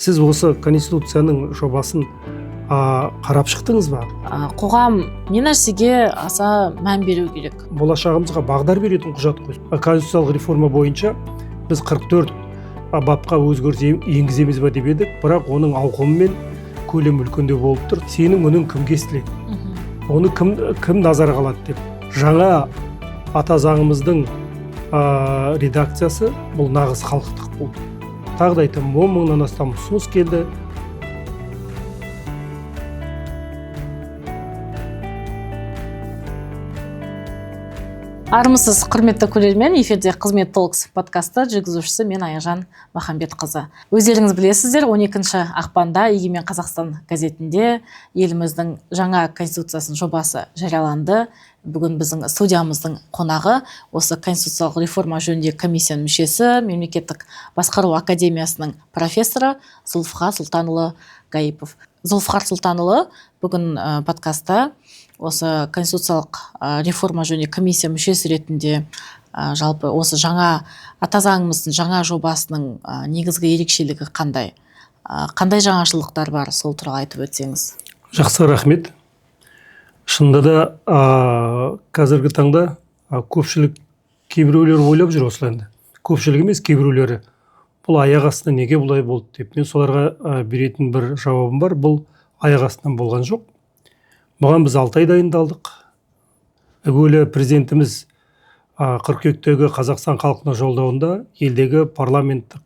Сіз осы конституцияның жобасын қарап шықтыңыз ба? Қоғам не нәрсеге аса мән беру керек? Болашағымызға бағдар беретін құжат қой. Конституциялық реформа бойынша біз 44 бапқа өзгеріс енгіземіз ба деп едік, бірақ оның ауқымы мен көлемі үлкендеу болып тұр. Сенің үнің кімге естіледі? Оны кім назарға алады деп. Жаңа ата заңымыздың редакциясы бұл нағыз халықтық болды. Тағы да айтамын, 10 мыңнан астам ұсыныс келді. Армысыз, құрметті көрермен, эфирде Қызмет Толкс подкасты жүргізушісі мен Аяжан Махамбетқызы. Өздеріңіз білесіздер, 12 ақпанда Егемен Қазақстан газетінде еліміздің жаңа конституциясының жобасы жарияланды. Бүгін біздің студиямыздың қонағы осы конституциялық реформа жөніндегі комиссияның мүшесі, мемлекеттік басқару академиясының профессоры Зұлфухар Сұлтанұлы Гаипов. Зұлфухар Сұлтанұлы бүгін подкастта осы конституциялық реформа жөніндегі комиссия мүшесі ретінде жалпы осы жаңа ата заңымыздың жаңа жобасының негізгі ерекшелігі қандай? Қандай жаңашылдықтар бар, сол туралы айтып өтсеңіз. Жақсы, рахмет. Шынында да қазіргі таңда көпшілік, кейбіреулер ойлап жүр осылайында. Көпшілік емес, кейбіреулері бұл аяқ астынан неге бұлай болды деп. Мен соларға беретін бір жауабым бар. Бұл аяқ астынан болған жоқ. Бұған біз 6 ай дайындалдық. Әуелі президентіміз қыркүйектегі Қазақстан халқына жолдауында елдегі парламенттік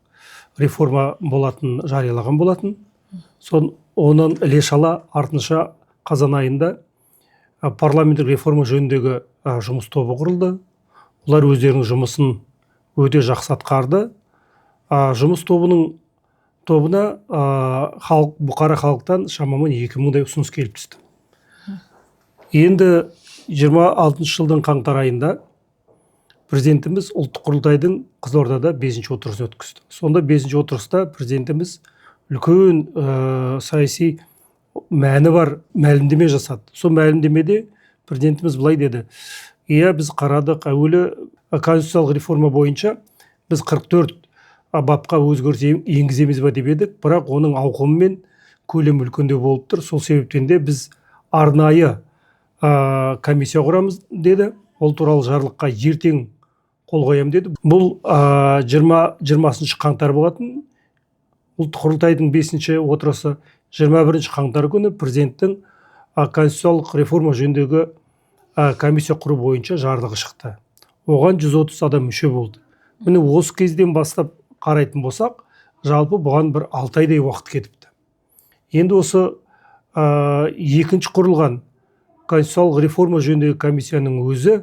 реформа болатын жариялаған болатын. Оның іле-шала артынша қазан айында парламенттік реформа жөніндегі жұмыс тобы құрылды. Олар өздерінің жұмысын өте жақсы атқарды. Жұмыс тобына бұқара халықтан шамамен 2000-дай ұсыныс келіп түсті. Енді 26 жылдың қаңтар айында президентіміз ұлттық құрылтайдың Қызылордада 5-ші отырысын өткізді. Сонда 5-ші отырыста президентіміз үлкен саяси мәні бар мәлімдеме жасады. Сол мәлімдемеде президентіміз былай деді: біз қарадық, әуелі конституциялық реформа бойынша біз 44 бапқа өзгеріс енгіземіз ба деп едік, бірақ оның ауқымы мен көлемі үлкендеу болып тұр. Сол себептен де біз арнайы комиссия құрамыз деді. Ол туралы жарлыққа ертең қол қоямын деді. Бұл 20 қаңтар болатын. Ұлттық құрылтайдың 5-ші отырысы 21 қаңтар күні президенттің конституциялық реформа жөніндегі комиссия құру бойынша жарлығы шықты. Оған 130 адам мүше болды. Міне осы кезден бастап қарайтын болсақ, жалпы бұған бір 6 айдай уақыт кетіпті. Енді осы екінші құрылған конституциялық реформа жөніндегі комиссияның өзі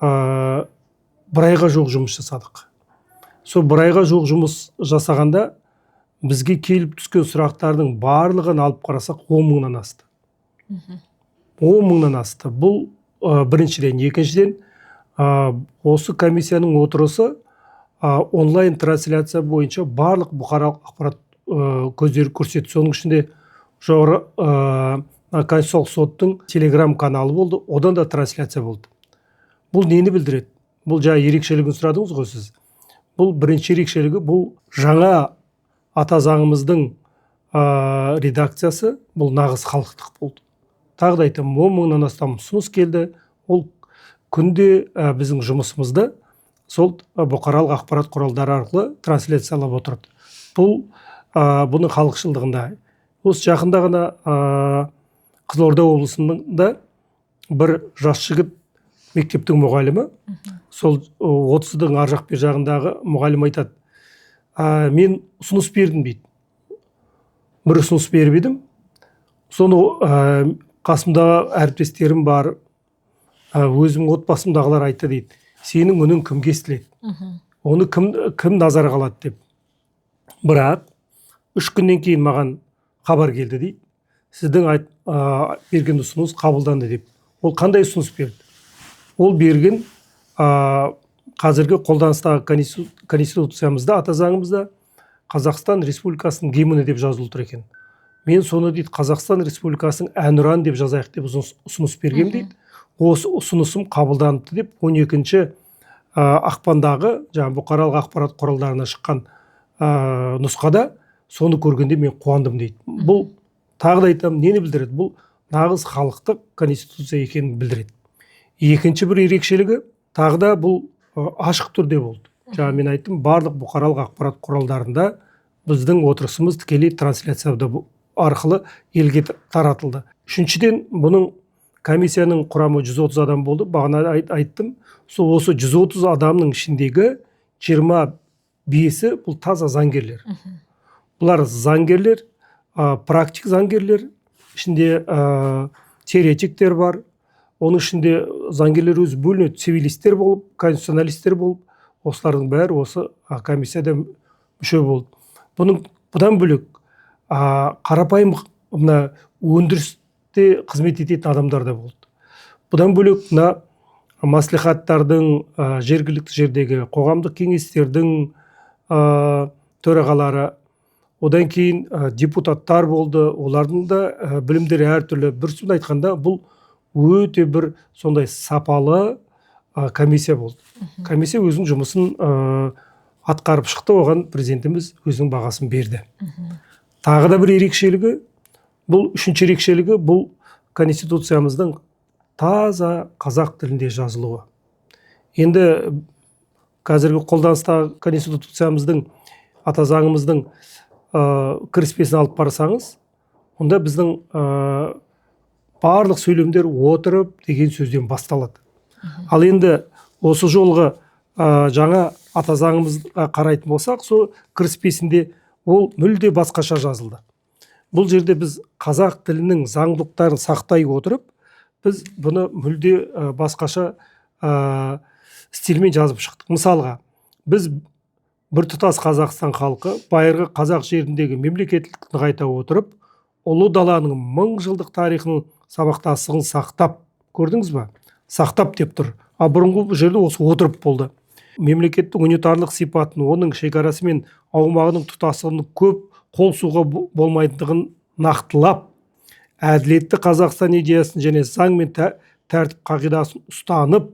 бір айға жоқ жұмыс жасадық. Сол бір айға жоқ жұмыс жасағанда бізге келіп түскен сұрақтардың барлығын алып қарасақ 10 мыңнан асты. 10 мыңнан асты. Бұл біріншіден. Екіншіден, осы комиссияның отырысы онлайн трансляция бойынша барлық бұқаралық ақпарат көздері көрсетті. Соның ішінде жоғары Конституциялық соттың телеграм каналы болды, одан да трансляция болды. Бұл нені білдіреді? Бұл жаңа ерекшелігін сұрадыңыз ғой сіз. Бұл бірінші ерекшелігі, бұл жаңа ата заңымыздың редакциясы бұл нағыз халықтық болды. Тағы да айтамын, 10 мыңнан астам ұсыныс келді. Ол күнде біздің жұмысымызды сол бұқаралық ақпарат құралдары арқылы трансляциялап отырды. Бұның халықшылдығында. Осы жақында ғана Қызылорда облысында бір жас жігіт мектептің мұғалімі, сол 30-дың ар жақ бер жағындағы мұғалім айтады: мен ұсыныс бердім дейді. Бір ұсыныс беріп едім. Соны қасымдағы әріптестерім бар, өзім отбасымдағылар айтты дейді: сенің үнің кімге естіледі? Оны кім назарға алады деп. Бірақ 3 күннен кейін маған хабар келді дейді: сіздің берген ұсыныс қабылданды деп. Ол қандай ұсыныс берді? Ол берген қазіргі қолданыстағы конституциямызда, ата заңымызда Қазақстан Республикасының гимні деп жазылып тұр екен. Мен соны дейді Қазақстан Республикасының әнұран деп жазайық деп ұсыныс бергем дейді. Осы ұсынысым қабылданды деп 12-ші ақпандағы бұқаралық ақпарат құралдарына шыққан нұсқада соны көргенде мен қуандым дейді. Бұл тағы да айтамын, нені білдіреді? Бұл нағыз халықтық конституция екенін білдіреді. Екінші бір ерекшелігі тағы да бұл ашық түрде болды. Жаңа мен айттым, барлық бұқаралық ақпарат құралдарында біздің отырысымыз тікелей трансляцияда арқылы елге таратылды. Үшіншіден, бұның комиссияның құрамы 130 адам болды. Бағана айттым, осы 130 адамның ішіндегі 25-і бұл таза заңгерлер. Бұлар заңгерлер, практик заңгерлер, ішінде теоретиктер бар. Оның ішінде заңгерлер өзі бөлінеді, цивилистер болып, конституционалистер болып, осылардың бәрі осы комиссияда мүше болды. Бұдан бөлек қарапайым өндірісте қызмет ететін адамдар да болды. Бұдан бөлек маслихаттардың, жергілікті жердегі қоғамдық кеңестердің төрағалары, одан кейін депутаттар болды. Олардың да білімдері әртүрлі. Bir сөзбен айтқанда, бұл өте бір сондай сапалы комиссия болды. Комиссия өзінің жұмысын атқарып шықты, оған президентіміз өзінің бағасын берді. Тағы да бір ерекшелігі, бұл үшінші ерекшелігі, бұл конституциямыздың таза қазақ тілінде жазылуы. Енді қазіргі қолданыстағы конституциямыздың, ата заңымыздың кіріспесін алып барсаңыз, онда біздің барлық сөйлемдер отырып деген сөзден басталады. Ал енді осы жолғы жаңа ата заңымызға қарайтын болсақ, сол кіріспесінде ол мүлде басқаша жазылды. Бұл жерде біз қазақ тілінің заңдылықтарын сақтай отырып, біз бұны мүлде басқаша стильмен жазып шықтық. Мысалға, біз біртұтас Қазақстан халқы байырғы қазақ жеріндегі мемлекеттілікті нығайта отырып, ұлы даланың 1000 жылдық тарихының сабақтастығын сақтап, көрдіңіз ба? Сақтап деп тұр. Бұрынғы жерде осы отырып болды. Мемлекеттің унитарлық сипатын, оның шекарасы мен аумағының тұтастығын көп қол суға болмайтындығын нақтылап, әділетті Қазақстан идеясын және заң мен тәртіп қағидасын ұстанып,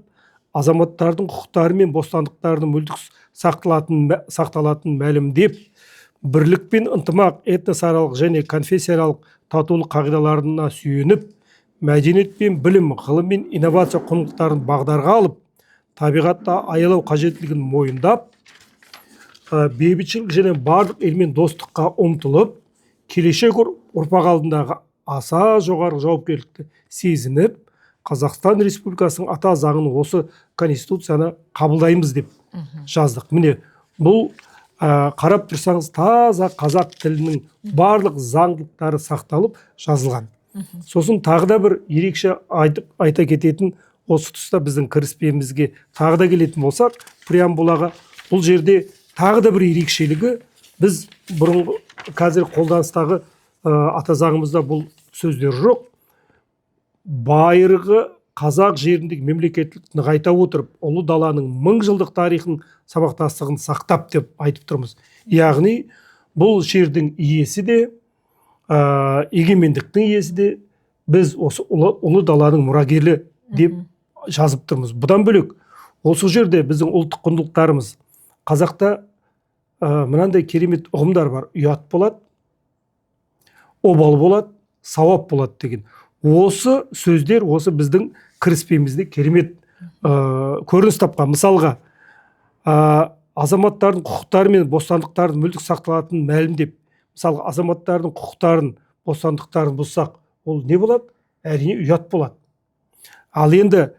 азаматтардың құқықтары мен бостандықтарының мүлтіксіз сақталатынын мәлімдеп, бірлік пен ынтымақ, этносаралық және конфессияаралық татулық қағидаларына сүйеніп, мәдениет пен білім, ғылым мен инновация құндылықтарын бағдарға алып, табиғатты аялау қажеттілігін мойындап, бейбітшілік және барлық елмен достыққа ұмтылып, келешек ұрпақ алдындағы аса жоғары жауапкершілікті сезініп, Қазақстан Республикасының ата заңын, осы конституцияны қабылдаймыз деп жаздық. Міне, бұл қарап тұрсаңыз, таза қазақ тілінің барлық заңдылықтары сақталып жазылған. Сосын тағы да бір ерекше айта кететін, осы тұста біздің кіріспемізге тағы да келетін болсақ, преамбулаға, бұл жерде тағы да бір ерекшелігі, біз бұрынғы қазір қолданыстағы ата заңымызда бұл сөздер жоқ. Байырғы қазақ жеріндегі мемлекеттілікті нығайта отырып, ұлы даланың 1000 жылдық тарихын сабақтастығын сақтап деп айтып тұрмыз. Яғни бұл жердің иесі де, егемендіктің иесі де, біз осы ұлы даланың мұрагері деп жазып тұрмыз. Бұдан бөлек, осы жерде біздің ұлттық құндылықтарымыз, қазақта мынандай керемет ұғымдар бар. Ұят болады, обал болады, сауап болады деген. Осы сөздер осы біздің кіріспемізде керемет көрініс тапқан. Мысалға, азаматтардың құқықтары мен бостандықтарын мүлтік сақталатынын мәлімдеп, мысалға, азаматтардың құқықтарын, бостандықтарын бұзсақ, ол не болады? Әрине ұят болады. Ал енді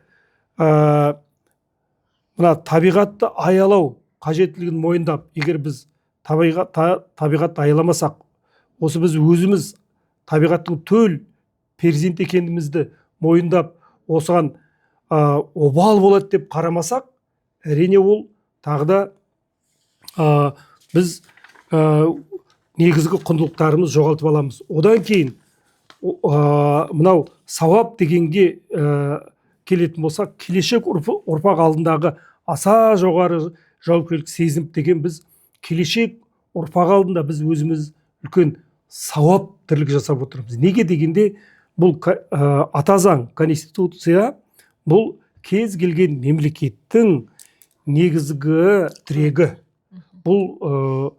мына табиғатты аялау қажеттілігін мойындап, егер біз табиғатты аяламасақ, осы біз өзіміз табиғаттың төл перзент екенімізді мойындап, осыған обал болады деп қарамасақ, әрине ол тағы да біз негізгі құндылықтарымыз жоғалтып аламыз. Одан кейін мынау сауап дегенге келетін болсақ, келешек ұрпақ алдындағы аса жоғары жауапкершілік сезініп деген, біз келешек ұрпақ алдында біз өзіміз үлкен сауап тірлік жасап отырмыз. Неге дегенде, бұл ата заң, конституция, бұл кез келген мемлекеттің негізгі тірегі. Бұл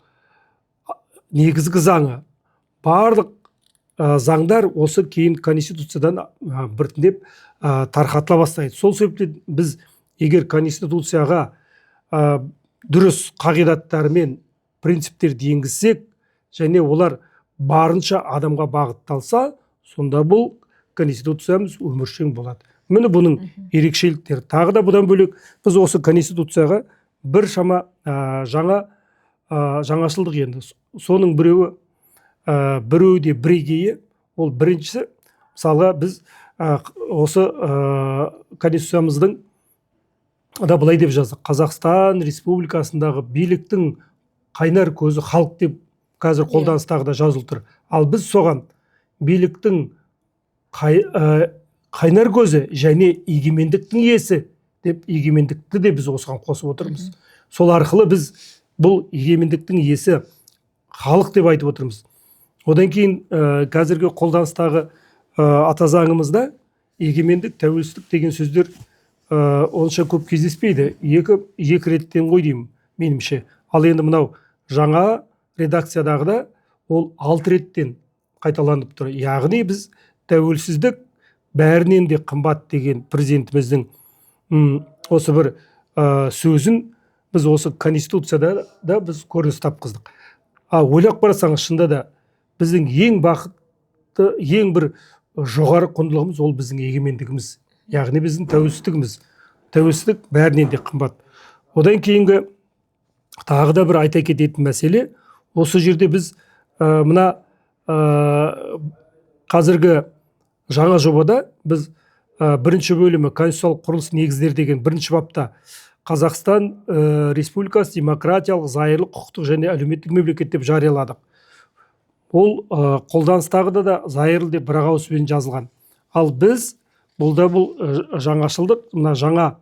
негізгі заңы, барлық заңдар осы кейін конституциядан біртіндеп тарқатыла бастайды. Сол себептен біз егер конституцияға дұрыс қағидаттары мен принциптерді енгізсек, және олар барынша адамға бағытталса, сонда бұл конституциямыз өміршең болады. Міне бұның ерекшеліктері. Тағы да бұдан бөлек біз осы конституцияға біршама жаңашылдық енді. Соның біреуі де бірегейі. Ол біріншісі, мысалға біз осы конституциямыздың да былай деп жаздық: Қазақстан Республикасындағы биліктің қайнар көзі халық деп қазір қолданыстағы да жазылып тұр. Ал біз соған биліктің қайнар көзі және егемендіктің иесі деп, егемендікті де біз осыған қосып отырмыз. Сол арқылы біз бұл егемендіктің иесі халық деп айтып отырмыз. Одан кейін қазіргі қолданыстағы ата заңымызда егемендік, тәуелсіздік деген сөздер онша көп кездеспейді. Екі реттен ғой деймін, меніңше. Ал енді мынау жаңа редакциядағыда ол 6 реттен қайталанып тұр. Яғни біз тәуелсіздік бәрінен де қымбат деген президентіміздің осы бір сөзін біз осы конституцияда да біз көрініс тапқыздық. Ойлап қарасаңыз, шынында да біздің ең бақытты, ең бір жоғары құндылығымыз ол біздің егемендігіміз, яғни біздің тәуелсіздігіміз. Тәуелсіздік бәрінен де қымбат. Одан кейінгі тағы да бір айта кететін мәселе, осы жерде біз мына қазіргі жаңа жобада біз бірінші бөлімі конституциялық құрылыс негіздері деген бірінші бапта Қазақстан Республикасы демократиялық, зайырлы, құқықтық және әлеуметтік мемлекет деп жарияладық. Ол қолданыстағыда да зайырлы деп бір ауызбен жазылған. Ал біз бұл жаңашылдық, мына жаңа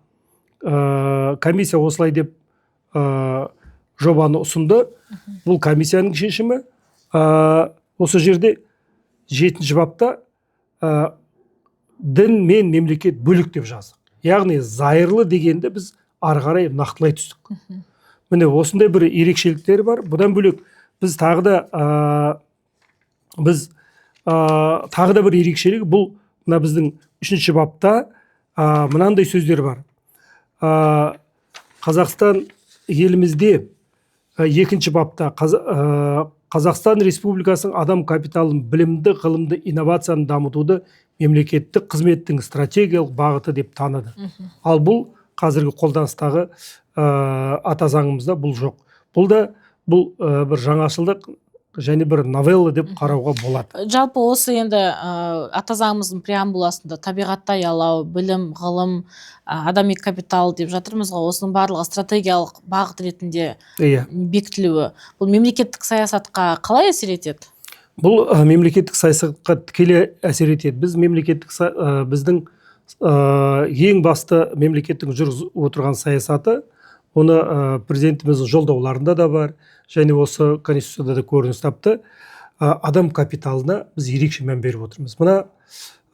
комиссия осылай деп жобаны ұсынды. Бұл комиссияның шешімі. Осы жерде 7-ші бапта дін мен мемлекет бөлек деп жаздық. Яғни зайырлы дегенді біз ары қарай нақтылай түстік. Міне осындай бір ерекшеліктері бар. Бұдан бөлек біз тағы да бір ерекшелігі, бұл мына біздің 3-ші бапта мынандай сөздер бар. Қазақстан елімізде 2-ші бапта Қазақстан Республикасының адам капиталын, білімді, ғылымды, инновацияны дамытуды мемлекеттік қызметтің стратегиялық бағыты деп таныды. Ал бұл қазіргі қолданыстағы ата заңымызда бұл жоқ. Бұл бір жаңашылдық және бір новелла деп қарауға болады. Жалпы осы енді ата заңымыздың преамбуласында табиғатты аялау, білім, ғылым, адами капитал деп жатырмыз ғой. Осының барлығы стратегиялық бағыт ретінде бекітілуі. Бұл мемлекеттік саясатқа қалай әсер етеді? Бұл мемлекеттік саясатқа тікелей әсер етеді. Біздің ең басты мемлекеттің жүргізіп отырған саясаты, оны президентіміздің жолдауларында да бар, және осы конституцияда да көрініс тапты. Адам капиталына біз ерекше мән беріп отырмыз. Мына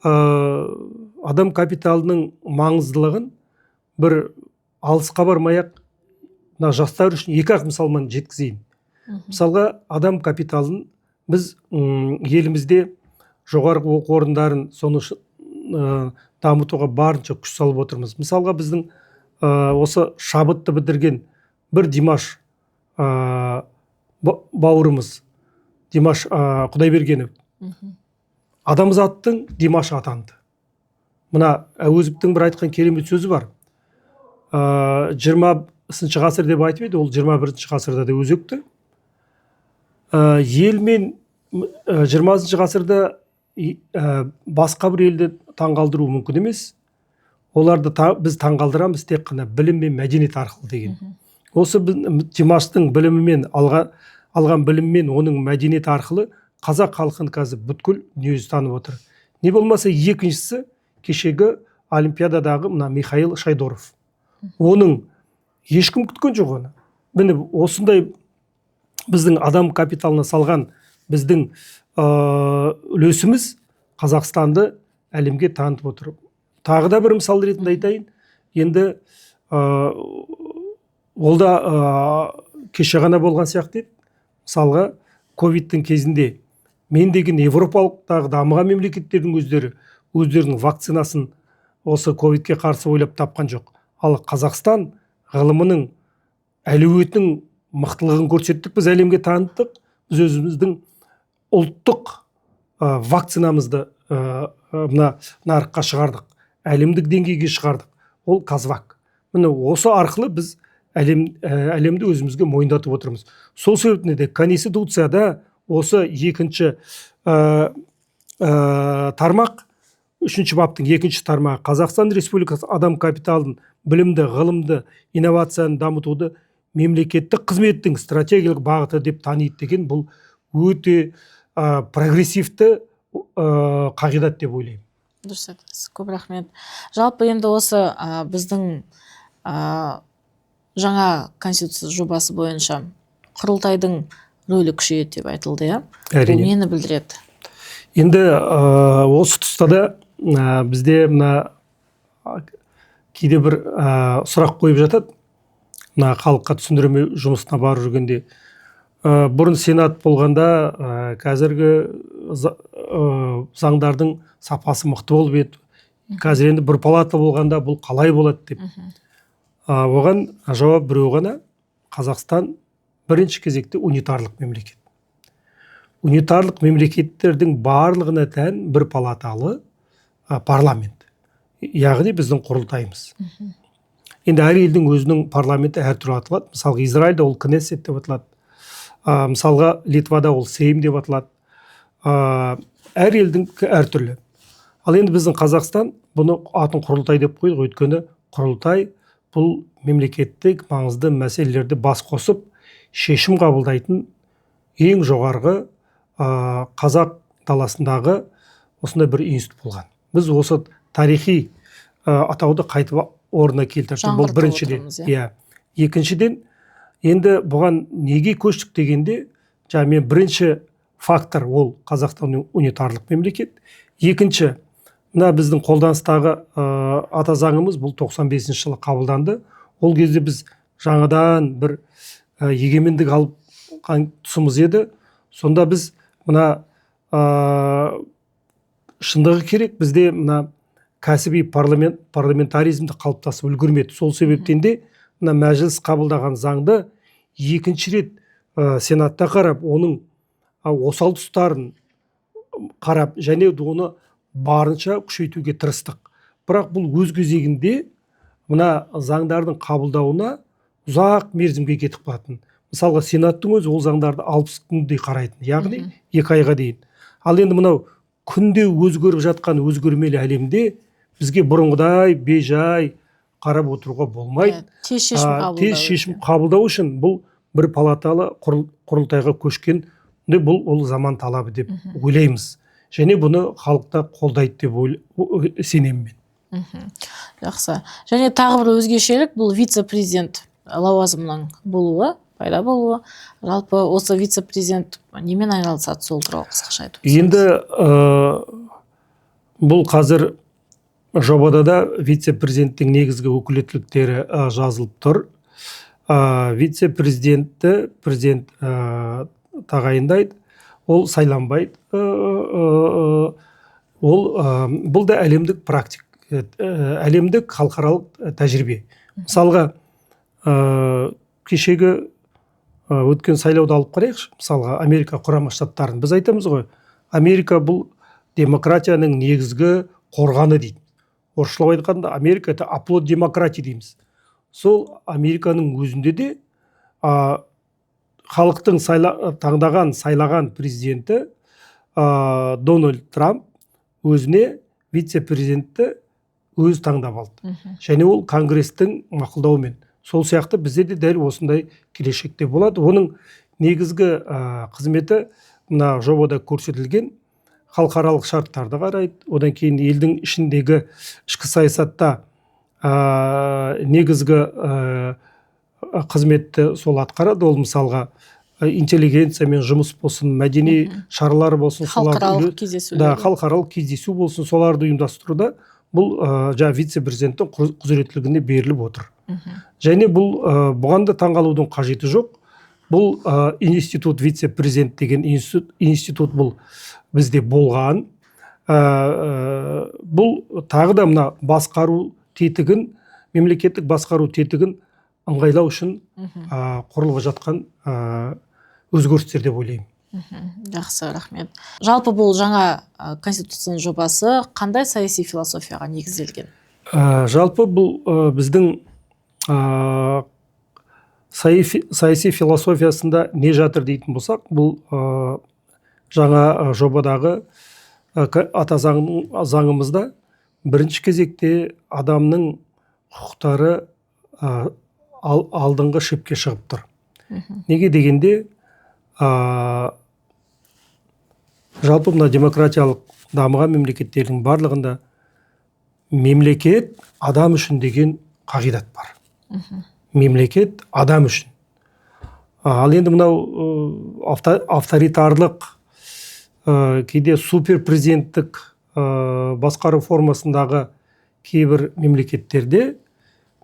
адам капиталының маңыздылығын бір алысқа бармай-ақ мына жастар үшін екі-ақ мысалмен жеткізейін. Мысалға, адам капиталын біз елімізде жоғарғы оқу орындарын соны дамытуға барынша күш салып отырмыз. Мысалға, біздің осы шабытты бітірген бір Димаш бауырымыз, Димаш Құдайбергенов, адамзаттың Димаш атанды. Мына Әуезовтің бір айтқан керемет сөзі бар. 20-шы ғасыр деп айтып еді, ол 21-ші ғасырда да өзекті. Ел мен 20-шы ғасырда басқа бір елді таңғалдыру мүмкін емес. Оларды біз таңғалдырамыз тек қана білім мен мәдениет арқылы деген. Осы Димаштың білімімен алған біліммен, оның мәдениет арқылы қазақ халқын қазір бүткіл дүниесі танып отыр. Не болмаса, екіншісі кешегі Олимпиададағы мына Михаил Шайдоров. Оның ешкім күткен жоқ оны. Міне осындай біздің адам капиталына салған біздің үлесіміз Қазақстанды әлемге танытып отыр. Тағы да бір мысал ретінде айтайын. Енді ол да кеше ғана болған сияқты еді. Мысалға, ковидтің кезінде мен деген европалықтағы дамыған мемлекеттердің өздерінің вакцинасын осы ковидке қарсы ойлап тапқан жоқ. Ал Қазақстан ғылымының әлеуетінің мықтылығын көрсеттік, біз әлемге таныттық, біз өзіміздің ұлттық вакцинамызды мына нарыққа шығардық, әлемдік деңгейге шығардық. Ол Казвак. Міне осы арқылы біз әлемді өзімізге мойындатып отырмыз. Сол себептен де Конституцияда осы екінші тармақ, үшінші баптың екінші тармағы Қазақстан Республикасы адам капиталын, білімді, ғылымды, инновацияны дамытуды мемлекеттік қызметтің стратегиялық бағыты деп таниды деген, бұл өте прогрессивті қағидат деп ойлаймын. Дұрыс айтасыз, көп рахмет. Жалпы енді осы біздің жаңа конституция жобасы бойынша құрылтайдың рөлі күшейеді деп айтылды, иә? Бұл нені білдіреді? Енді осы тұста да бізде мына кейде бір сұрақ қойып жатады, мына халыққа түсіндірме жұмысына барып жүргенде. Бұрын сенат болғанда қазіргі заңдардың сапасы мықты болып еді. Қазір енді бір палата болғанда бұл қалай болады деп. Оған жауап біреу ғана: Қазақстан бірінші кезекте унитарлық мемлекет. Унитарлық мемлекеттердің барлығына тән бір палаталы парламент. Яғни біздің құрылтайымыз. Енді әр елдің өзінің парламенті әртүрлі аталады. Мысалға Израильда ол Кнессет деп аталады. Мысалға Литвада ол Сейм деп аталады. Әр елдің әртүрлі. Ал енді біздің Қазақстан бұны атын құрылтай деп қойдық, өйткені құрылтай бұл мемлекеттік маңызды мәселелерді бас қосып шешім қабылдайтын ең жоғарғы қазақ даласындағы осындай бір институт болған. Біз осы тарихи атауды қайтып орнына келтірдік. Бұл біріншіден. Екіншіден, енді бұған неге көштік дегенде, мен бірінші фактор ол Қазақстан унитарлық мемлекет. Екінші, мына біздің қолданыстағы ата заңымыз бұл 95 жылы қабылданды. Ол кезде біз жаңадан бір егемендік алып тұсымыз еді. Сонда біз мына шындығы керек, бізде мына кәсіби парламентаризмді қалыптасып үлгермеді. Сол себептен де мына мәжіліс қабылдаған заңды екінші рет сенатта қарап, оның осал тұстарын қарап, және оны барынша күшейтуге тырыстық. Бірақ бұл өз кезегінде мына заңдардың қабылдауына ұзақ мерзімге кетіп қалатын. Мысалға сенаттың өзі ол заңдарды 60 күндей қарайтын, яғни 2 айға дейін. Ал енді мынау күнде өзгеріп жатқан өзгермелі әлемде бізге бұрынғыдай бейжай қарап отыруға болмайды. Тез шешім қабылдау үшін бұл бір палаталы құрылтайға көшкен, бұл заман талабы деп ойлаймыз. Және бұны халықта қолдайды деп сенемін мен. Жақсы. Және тағы бір өзгешелік, бұл вице-президент лауазымының болуы, пайда болуы. Жалпы осы вице-президент немен айналысады, сол туралы қысқаша айтып өтсеңіз. Енді бұл қазір жобада да вице-президенттің негізгі өкілеттіліктері жазылып тұр. Вице-президентті президент тағайындайды, ол сайланбайды. Бұл да әлемдік практик, әлемдік халықаралық тәжірибе. Мысалға кешегі өткен сайлауды алып қарайықшы. Мысалға Америка құрама штаттарын біз айтамыз ғой, Америка бұл демократияның негізгі қорғаны дейді. Орысшылап айтқанда Америка это оплот демократии дейміз. Сол Американың өзінде де халықтың сайлаған президенті Дональд Трамп өзіне вице-президентті өз таңдап алды. Және ол Конгрестің мақұлдауымен. Сол сияқты бізде де дәл осындай келешекте болады. Оның негізгі қызметі мына жобада көрсетілген халықаралық шарттарды қарайды. Одан кейін елдің ішіндегі ішкі саясатта негізгі қызметті сол атқарады. Ол мысалға интеллигенциямен жұмыс болсын, мәдени шаралар болсын, халықаралық кездесу болсын, соларды ұйымдастыруда бұл вице-президенттің құзыреттілігіне беріліп отыр. Және бұл бұған да таңғалудың қажеті жоқ. бұл институт вице-президент деген институт бұл бізде болған. Бұл тағы да мына басқару тетігін, мемлекеттік басқару тетігін ыңғайлау үшін құрылып жатқан өзгерістер деп ойлаймын. Жақсы, рахмет. Жалпы бұл жаңа конституцияның жобасы қандай саяси философияға негізделген? Жалпы бұл біздің саяси философиясында не жатыр дейтін болсақ, бұл жаңа жобадағы ата заңымызда бірінші кезекте адамның құқықтары алдыңғы шепке шығып тұр. Неге дегенде, жалпы мына демократиялық дамыған мемлекеттердің барлығында мемлекет адам үшін деген қағидат бар. Мемлекет адам үшін. Ал енді мынау авторитарлық, кейде суперпрезиденттік басқару формасындағы кейбір мемлекеттерде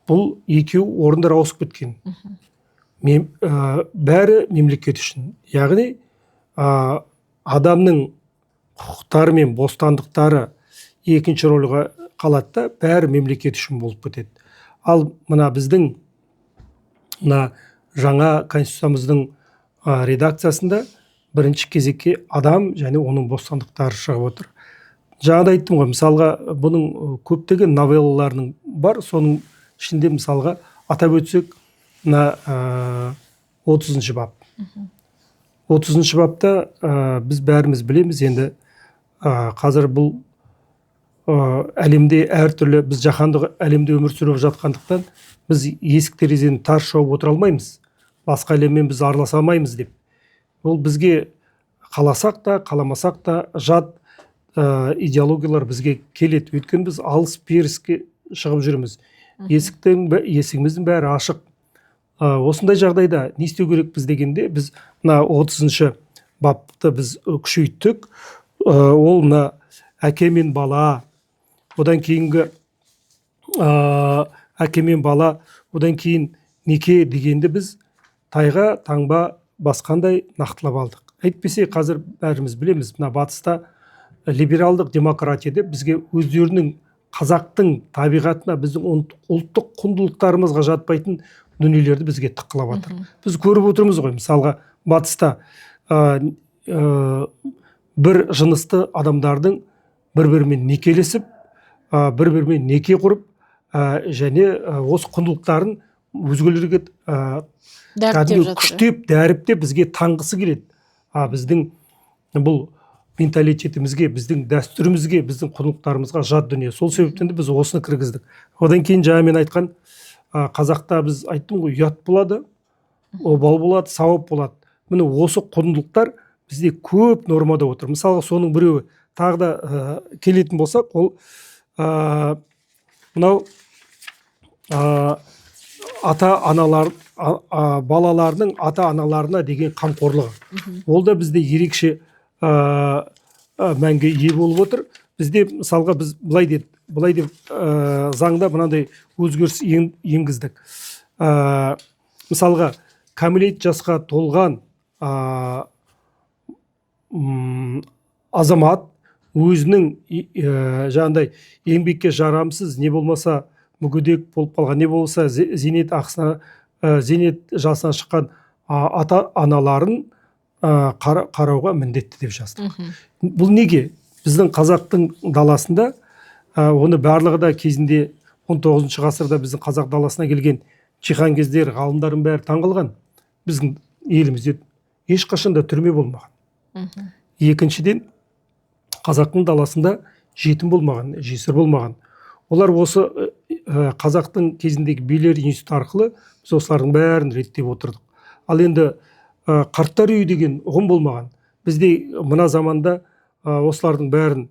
бұл екеу орындар ауысып кеткен. Бәрі мемлекет үшін. Яғни адамның құқықтары мен бостандықтары екінші рөлге қалады да, бәрі мемлекет үшін болып кетеді. Ал мына біздің жаңа конституциямыздың редакциясында бірінші кезекке адам және оның бостандықтары шығып отыр. Жаңада айттым ғой, мысалға бұның көптеген новеллаларының бар, соның ішінде мысалға атап өтсек, 30-шы бап. 30-шы бапта біз бәріміз білеміз, енді қазір бұл әлемде әртүрлі, біз жаһандық әлемде өмір сүріп жатқандықтан біз есік терезені тарс жауып отыра алмаймыз, басқа әлеммен біз араласа алмаймыз деп. Ол бізге қаласақ та қаламасақ та жат идеологиялар бізге келеді. Өйткені біз алыс беріске шығып жүрміз. Есігіміздің бәрі ашық. Осындай жағдайда не істеу керек біз дегенде, біз мына 30-шы бапты біз күшейттік. Ол мына әке мен бала, одан кейінгі әке мен бала, одан кейін неке дегенде біз тайға таңба басқандай нақтылап алдық. Әйтпесе қазір бәріміз білеміз, мына батыста либералдық демократияда бізге өздерінің қазақтың табиғатына, біздің ұлттық құндылықтарымызға жатпайтын дүниелерді бізге тыққылап жатыр. Біз көріп отырмыз ғой, мысалға батыста бір жынысты адамдардың бір-бірімен некелесіп, бір-бірімен неке құрып, және осы құндылықтарын өзгелерге күштеп, дәріптеп бізге таңғысы келеді. Біздің бұл менталитетімізге, біздің дәстүрімізге, біздің құндылықтарымызға жат дүние. Сол себептен де біз осыны кіргіздік. Одан кейін жаңа мен айтқан, қазақта біз айттым ғой, ұят болады, обал болады, сауап болады. Міне осы құндылықтар бізде көп нормада отыр. Мысалға соның біреуі тағы да келетін болсақ, ол мынау балаларының ата-аналарына деген қамқорлығы. Ол да бізде ерекше мәнге ие болып отыр. Бізде мысалға біз былай деп заңда мынандай өзгеріс енгіздік. Мысалға кәмелет жасқа толған азамат өзінің жаңағыдай еңбекке жарамсыз, не болмаса мүгедек болып қалған, не болмаса зейнет жасына шыққан ата-аналарын қарауға міндетті деп жаздық. Бұл неге? Біздің қазақтың даласында, оны барлығы да кезінде 19 ғасырда біздің қазақ даласына келген чихан кездер, ғалымдардың бәрі таңғалған. Біздің елімізде ешқашанда түрме болмаған. Екіншіден, қазақтың даласында жетім болмаған, жесір болмаған. Олар осы қазақтың кезіндегі билер институты арқылы біз осылардың бәрін реттеп отырдық. Ал енді қарттар үйі деген ұғым болмаған. Бізде мына заманда осылардың бәрін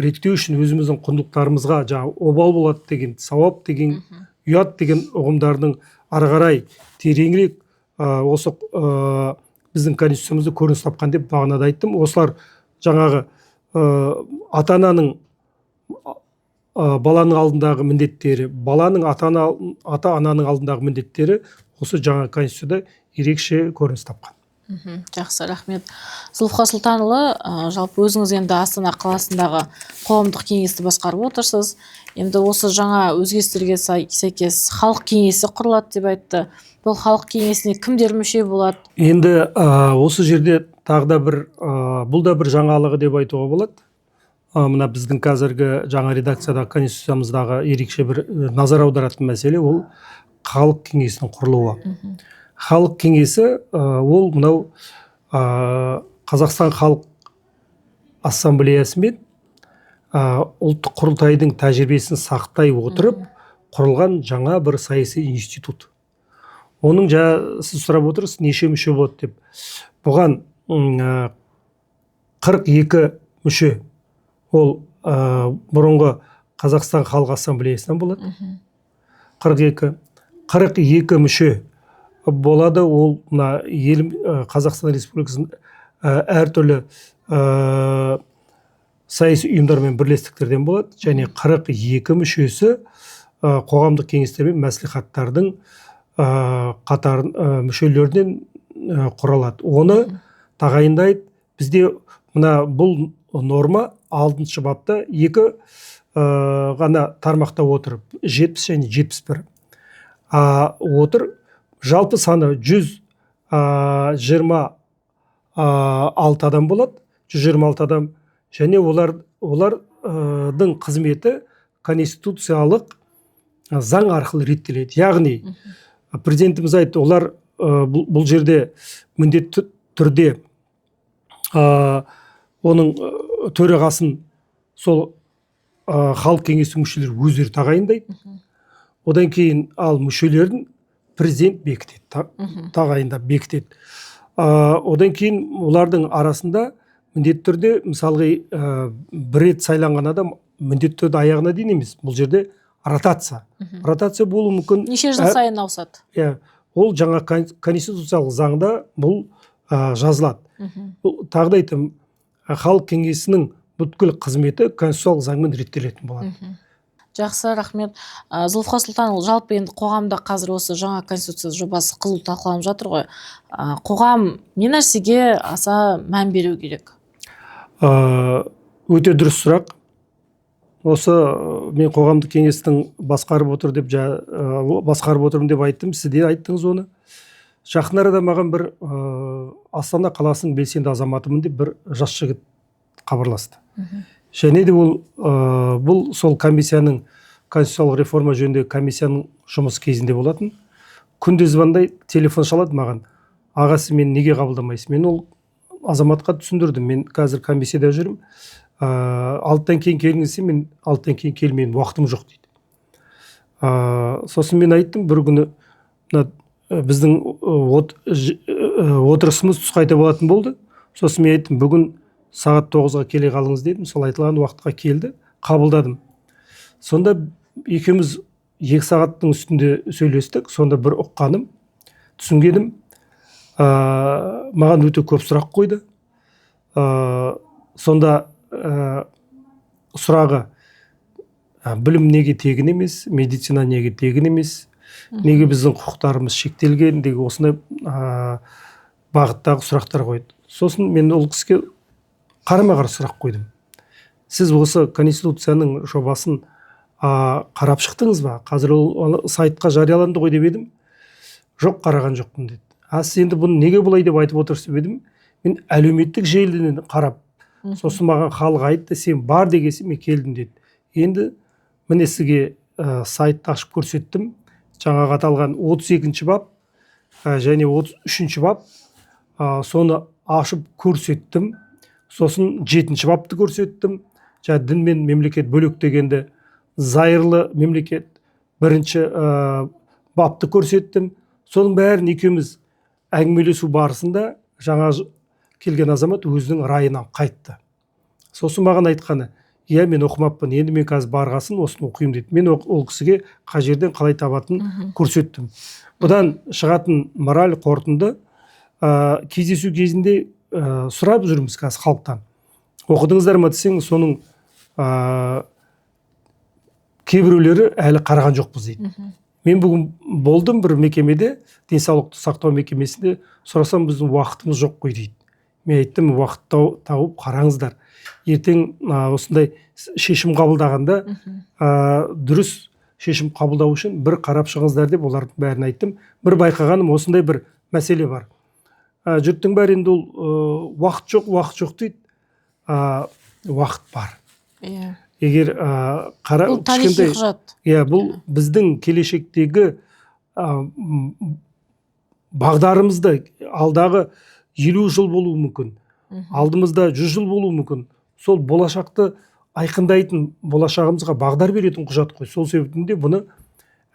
реттеу үшін өзіміздің құндылықтарымызға, обал болады деген, сауап деген, ұят деген ұғымдардың ары қарай тереңірек осы біздің конституциямызда көрініс тапқан деп бағанада айттым. Осылар жаңағы ата-ананың баланың алдындағы міндеттері, баланың ата-ананың алдындағы міндеттері осы жаңа конституцияда ерекше көрініс тапқан. Жақсы, рахмет. Зұлыфқа Сұлтанұлы, жалпы өзіңіз енді Астана қаласындағы қоғамдық кеңесті басқарып отырсыз. Енді осы жаңа өзгерістерге сәйкес халық кеңесі құрылады деп айтты. Бұл халық кеңесіне кімдер мүше болады? Енді осы жерде тағы да бұл да бір жаңалығы деп айтуға болады. Мына біздің қазіргі жаңа редакциядағы конституциямыздағы ерекше бір назар аударатын мәселе ол халық кеңесінің құрылуы. Халық кеңесі ол мынау Қазақстан халық ассамблеясы мен ұлттық құрылтайдың тәжірибесін сақтай отырып құрылған жаңа бір саяси институт. Оның сіз сұрап отырсыз, неше мүше болады деп. Бұған 42 мүше ол бұрынғы Қазақстан халық ассамблеясынан болады. 42 мүше болады, ол Қазақстан Республикасының әртүрлі саяси ұйымдар мен бірлестіктерден болады, және 42 мүшесі қоғамдық кеңестер мен мәслихаттардың мүшелерінен құралады. Оны тағайындайды. Бізде бұл норма 6-шы бапта 2 ғана тармақта отыр, 70 және 71 отыр. Жалпы саны 126 адам болады, 126 адам, және олардың қызметі конституциялық заң арқылы реттеледі. Яғни президентіміз айтты, олар бұл жерде міндетті түрде оның төрағасын сол халық кеңесінің мүшелері өздері тағайындайды. Одан кейін ал мүшелерін президент бекітеді, тағайындап бекітеді. Одан кейін олардың арасында міндетті түрде, мысалға бір рет сайланған адам міндетті түрде аяғына дейін емес, бұл жерде ротация болуы мүмкін. Неше жыл сайын ауысады? Ол жаңа конституциялық заңда бұл жазылады. Тағы да айтамын, халық кеңесінің бүткіл қызметі конституциялық заңмен реттелетін болады. Жақсы, рахмет. Зұлыфқа Сұлтанұлы, жалпы енді қоғамда қазір осы жаңа конституция жобасы қызу талқыланып жатыр ғой. Қоғам не нәрсеге аса мән беру керек? Өте дұрыс сұрақ. Осы мен қоғамдық кеңестің басқарып отырмын деп айттым, сіз де айттыңыз оны. Жақын арада маған бір Астана қаласының белсенді азаматымын деп бір жас жігіт хабарласты. Және де бұл сол комиссияның, конституциялық реформа жөніндегі комиссияның жұмыс кезінде болатын. Күнде звондайды, телефон шалады маған. Ағасы, мен неге қабылдамайсыз? Мен ол азаматқа түсіндірдім. Мен қазір комиссияда жүрмін. 6-тан кейін келіңіз, мен 6-тан кейін келмеймін, уақытым жоқ дейді. Сосын мен айттым, бір күні біздің отырысымыз түс қайта болатын болды. Сосын мен айттым, бүгін сағат 9-ға келе қалыңыз дедім. Сол айтылған уақытқа келді, қабылдадым. Сонда екеуміз 2 сағаттың үстінде сөйлестік. Сонда бір ұққаным, түсінгенім, маған өте көп сұрақ қойды. Сонда сұрағы, білім неге тегін емес, медицина неге тегін емес, неге біздің құқықтарымыз шектелген, деге осындай бағыттағы сұрақтар қойды. Сосын мен ол кісіге қарама-қарсы сұрақ қойдым. Сіз осы конституцияның жобасын қарап шықтыңыз ба? Қазір ол сайтқа жарияланды ғой деп едім. Жоқ, қараған жоқпын деді. Сіз енді бұны неге бұлай деп айтып отырсыз деп едім. Мен әлеуметтік желіден қарап, сосын маған халық айтты, сен бар дегенсің, мен келдім деді. Енді міне сізге сайтты ашып көрсеттім. Жаңағы аталған 32-ші бап және 33-ші бап, соны ашып көрсеттім. Сосын 7-ші бапты көрсеттім. Дін мен мемлекет бөлек дегенде зайырлы мемлекет 1-ші бапты көрсеттім. Соның бәрін екеуміз әңгімелесу барысында жаңа келген азамат өзінің райынан қайтты. Сосын маған айтқаны, мен оқымаппын, енді мен қазір барғасын осыны оқимын деді. Мен ол кісіге қай жерден қалай табатын көрсеттім. Бұдан шығатын мораль қорытынды, кездесу кезінде сұрап жүрміз қазір халықтан. Оқыдыңыздар ма десең, соның кейбіреулері әлі қараған жоқпыз дейді. Мен бүгін болдым бір мекемеде, денсаулықты сақтау мекемесінде, сұрасам біздің уақытымыз жоқ қой дейді. Мен айттым, уақыт тауып қараңыздар. Ертең осындай шешім қабылдағанда дұрыс шешім қабылдау үшін бір қарап шығыңыздар деп олардың бәрін айттым. Бір байқағаным осындай бір мәселе бар. Жұрттың бәрі енді ол уақыт жоқ дейді. Уақыт бар. Егер бұл тарихи құжат. Бұл біздің келешектегі бағдарымызда алдағы 50 жыл болуы мүмкін. Алдымызда 100 жыл болуы мүмкін. Сол болашақты айқындайтын, болашағымызға бағдар беретін құжат қой. Сол себептен де бұны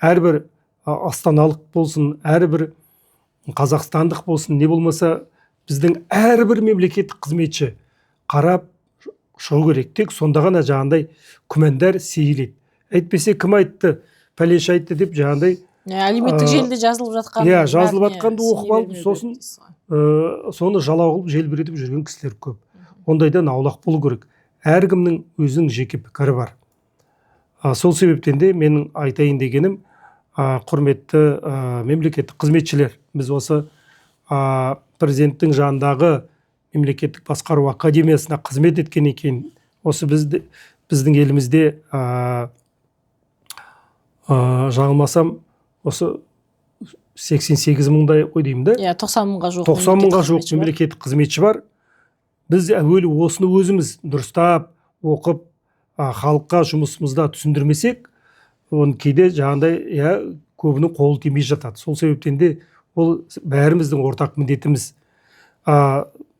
әрбір астаналық болсын, әрбір қазақстандық болсын, не болмаса біздің әрбір мемлекеттік қызметші қарап шығу керек. Тек сонда ғана жаңағындай күмәндар сейіледі. Әйтпесе кім айтты, пәлеш айтты деп жаңағындай әлеуметтік желіде жазылып жатқан. Жазылып жатқанды оқып алып, сосын соны жалау қылып желбіретіп жүрген кісілер көп. Ондайдан аулақ болу керек. Әркімнің өзінің жеке пікірі бар. Сол себептен де менің айтайын дегенім, құрметті мемлекеттік қызметшілер, біз осы президенттің жанындағы мемлекеттік басқару академиясына қызмет еткен екен, осы біздің елімізде жаңылмасам осы 88 мыңдай қой деймін да. 90 мыңға жуық. 90 мыңға жуық мемлекеттік қызметші бар. Біз әуелі осыны өзіміз дұрыстап оқып, халыққа жұмысымызда түсіндірмесек, оны кейде жаңағындай көбінің қолы тимей жатады. Сол себептен де ол бәріміздің ортақ міндетіміз.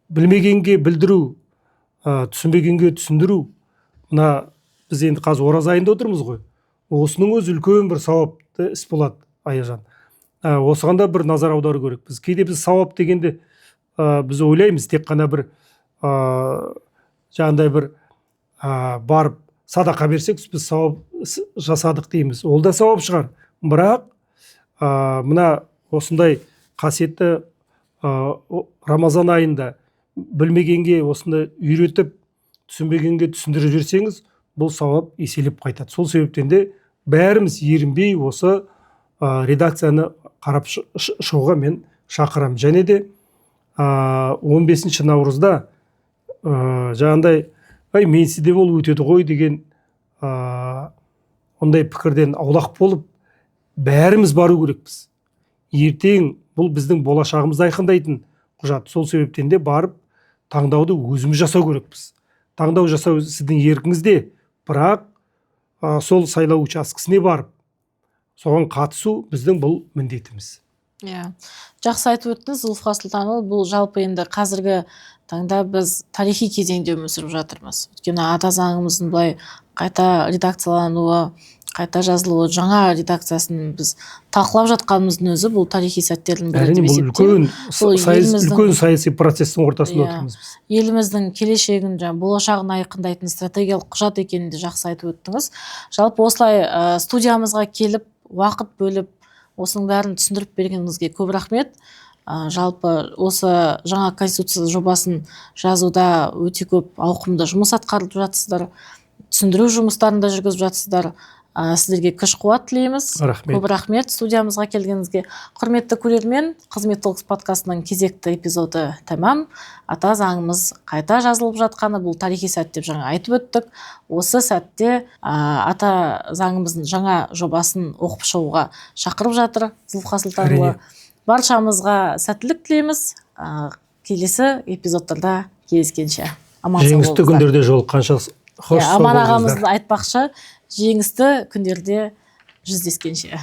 Білмегенге білдіру, түсінбегенге түсіндіру. Мына біз енді қазір ораза айында отырмыз ғой. Осының өзі үлкен бір сауапты іс болады, Аяжан. Осыған да бір назар аудару керек. Біз кейде біз сауап дегенде біз ойлаймыз тек қана бір жаңағындай бір барып садақа берсек біз сауап жасадық дейміз. Ол да сауап шығар. Бірақ мына осындай қасиетті Рамазан айында білмегенге осында үйретіп, түсінбегенге түсіндіріп жүрсеңіз, бұл сауап еселеп қайтады. Сол себептен де бәріміз ерінбей осы редакцияны қарап шығуға мен шақырам. Және де 15 наурызда жаңағындай менсізде болып өтеді ғой деген ондай пікірден аулақ болып бәріміз бару керекпіз. Ертең бұл біздің болашағымызды айқындайтын құжат. Сол себептен де барып таңдауды өзіміз жасау керекпіз. Таңдау жасау сіздің еркіңізде, бірақ сол сайлау учаскесіне барып соған қатысу біздің бұл міндетіміз. Жақсы айтып өттіңіз, Зұлфуға Сұлтанұлы. Бұл жалпы енді қазіргі таңда біз тарихи кезеңде өмір сүріп жатырмыз. Өйткені ата заңымыздың былай қайта редакциялануы, қайта жазылуы, жаңа редакциясын біз талқылап жатқанымыздың өзі бұл тарихи сәттердің бірі деп есептеймін. Үлкен саяси процестің ортасында отырмыз біз. Еліміздің келешегін, болашағын айқындайтын стратегиялық құжат екенін де жақсы айтып өттіңіз. Жалпы осылай студиямызға келіп, уақыт бөліп, осының бәрін түсіндіріп бергеніңізге көп рахмет. Жалпы осы жаңа конституция жобасын жазуда өте көп ауқымды жұмыс атқарып жатсыздар, түсіндіру жұмыстарында жүргізіп жатсыздар. Сіздерге күш қуат тілейміз. Көп рахмет студиямызға келгеніңізге. Құрметті көрермен, Қызмет Talks подкастының кезекті эпизоды тәмам. Ата заңымыз қайта жазылып жатқаны бұл тарихи сәт деп жаңа айтып өттік. Осы сәтте ата заңымыздың жаңа жобасын оқып шығуға шақырып жатыр Зұлфуға Сұлтанұлы. Баршамызға сәттілік тілейміз. Келесі эпизодтарда кездескенше аман сау болыңыздар. Жеңісті күндерде жолыққанша қош сау болыңыздар. Аман ағамыз айтпақшы, жеңісті күндерде жүздескенше.